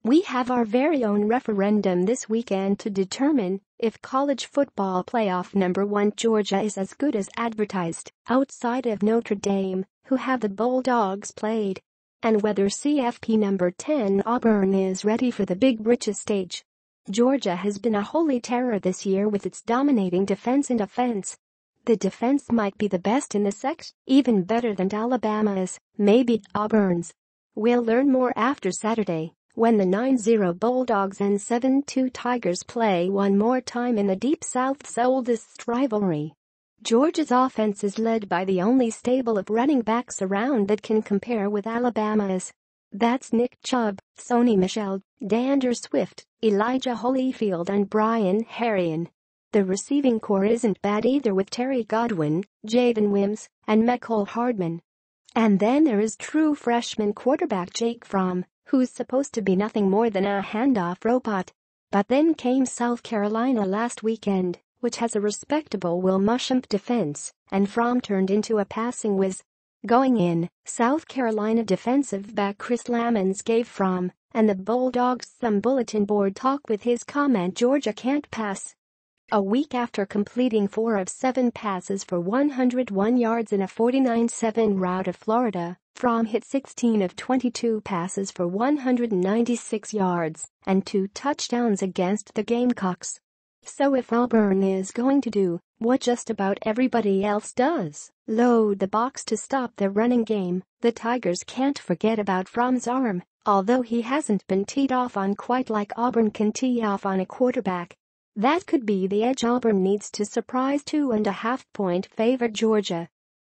We have our very own referendum this weekend to determine if college football playoff number 1 Georgia is as good as advertised, outside of Notre Dame, who have the Bulldogs played, and whether CFP number 10 Auburn is ready for the big britches stage. Georgia has been a holy terror this year with its dominating defense and offense. The defense might be the best in the sect, even better than Alabama's, maybe Auburn's. We'll learn more after Saturday, when the 9-0 Bulldogs and 7-2 Tigers play one more time in the Deep South's oldest rivalry. Georgia's offense is led by the only stable of running backs around that can compare with Alabama's. That's Nick Chubb, Sony Michel, D'Andre Swift, Elijah Holyfield and Brian Herrien. The receiving core isn't bad either with Terry Godwin, Javon Wims, and Mecole Hardman. And then there is true freshman quarterback Jake Fromm, who's supposed to be nothing more than a handoff robot. But then came South Carolina last weekend, which has a respectable Will Muschamp defense, and Fromm turned into a passing whiz. Going in, South Carolina defensive back Chris Lamons gave Fromm and the Bulldogs some bulletin board talk with his comment "Georgia can't pass." A week after completing 4 of 7 passes for 101 yards in a 49-7 rout of Florida, Fromm hit 16 of 22 passes for 196 yards and 2 touchdowns against the Gamecocks. So if Auburn is going to do what just about everybody else does, load the box to stop the running game, the Tigers can't forget about Fromm's arm, although he hasn't been teed off on quite like Auburn can tee off on a quarterback. That could be the edge Auburn needs to surprise 2.5-point favorite Georgia.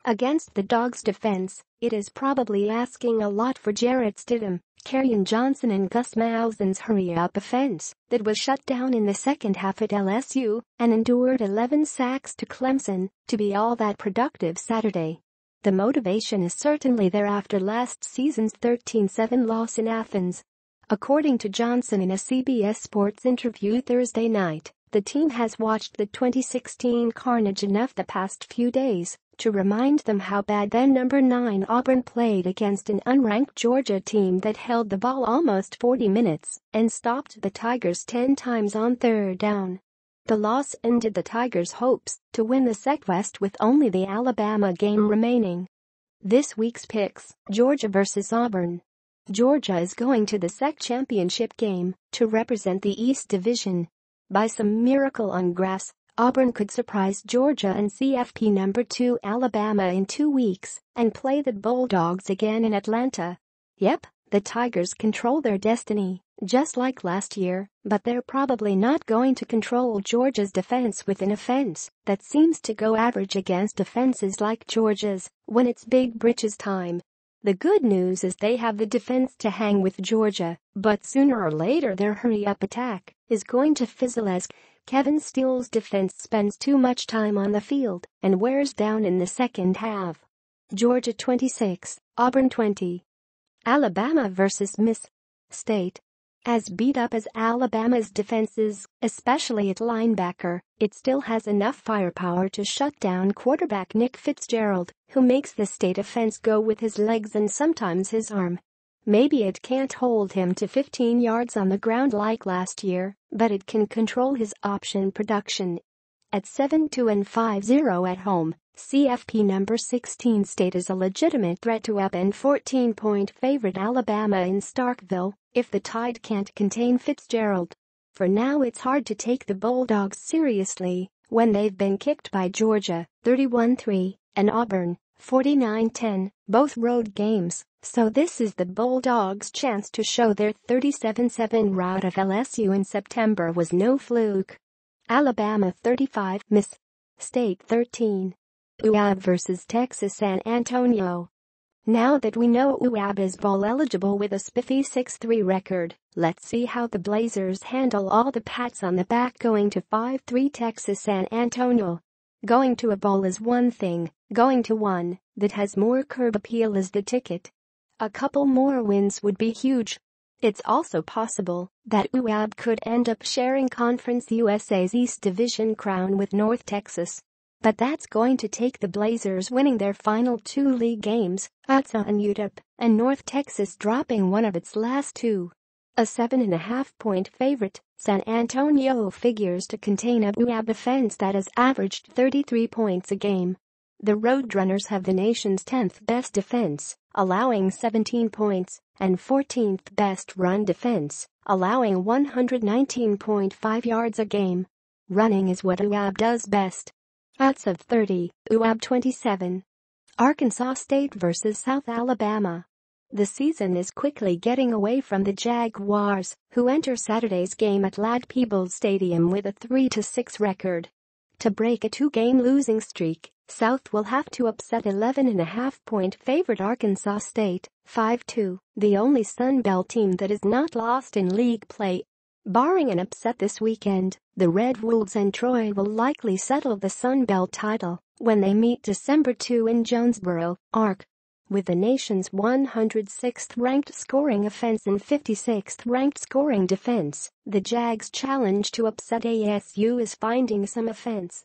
Against the Dogs' defense, it is probably asking a lot for Jarrett Stidham, Kerryon Johnson and Gus Malzahn's hurry-up offense that was shut down in the second half at LSU and endured 11 sacks to Clemson to be all that productive Saturday. The motivation is certainly there after last season's 13-7 loss in Athens. According to Johnson in a CBS Sports interview Thursday night, the team has watched the 2016 carnage enough the past few days to remind them how bad then number 9 Auburn played against an unranked Georgia team that held the ball almost 40 minutes and stopped the Tigers 10 times on third down. The loss ended the Tigers' hopes to win the SEC West with only the Alabama game remaining. This week's picks: Georgia vs. Auburn. Georgia is going to the SEC championship game to represent the East Division. By some miracle on grass, Auburn could surprise Georgia and CFP number 2 Alabama in 2 weeks and play the Bulldogs again in Atlanta. Yep, the Tigers control their destiny, just like last year, but they're probably not going to control Georgia's defense with an offense that seems to go average against defenses like Georgia's when it's big britches time. The good news is they have the defense to hang with Georgia, but sooner or later their hurry-up attack is going to fizzle as Kevin Steele's defense spends too much time on the field and wears down in the second half. Georgia 26, Auburn 20. Alabama vs. Miss State. As beat up as Alabama's defense is, especially at linebacker, it still has enough firepower to shut down quarterback Nick Fitzgerald, who makes the State offense go with his legs and sometimes his arm. Maybe it can't hold him to 15 yards on the ground like last year, but it can control his option production. At 7-2 and 5-0 at home, CFP number 16 State is a legitimate threat to up and 14-point favorite Alabama in Starkville if the Tide can't contain Fitzgerald. For now it's hard to take the Bulldogs seriously when they've been kicked by Georgia 31-3 and Auburn 49-10, both road games, so this is the Bulldogs' chance to show their 37-7 rout of LSU in September was no fluke. Alabama 35, Miss State 13. UAB vs. Texas San Antonio. Now that we know UAB is bowl eligible with a spiffy 6-3 record, let's see how the Blazers handle all the pats on the back going to 5-3 Texas San Antonio. Going to a bowl is one thing, going to one that has more curb appeal is the ticket. A couple more wins would be huge. It's also possible that UAB could end up sharing Conference USA's East Division crown with North Texas. But that's going to take the Blazers winning their final 2 league games, Utah and UTEP, and North Texas dropping one of its last 2. A 7.5-point favorite, San Antonio figures to contain a UAB offense that has averaged 33 points a game. The Roadrunners have the nation's 10th best defense, allowing 17 points, and 14th best run defense, allowing 119.5 yards a game. Running is what UAB does best. Outs of 30, UAB 27. Arkansas State vs. South Alabama. The season is quickly getting away from the Jaguars, who enter Saturday's game at Ladd-Peebles Stadium with a 3-6 record. To break a 2-game losing streak, South will have to upset 11.5-point favorite Arkansas State, 5-2, the only Sun Belt team that is not lost in league play. Barring an upset this weekend, the Red Wolves and Troy will likely settle the Sun Belt title when they meet December 2 in Jonesboro, Ark. With the nation's 106th ranked scoring offense and 56th ranked scoring defense, the Jags' challenge to upset ASU is finding some offense.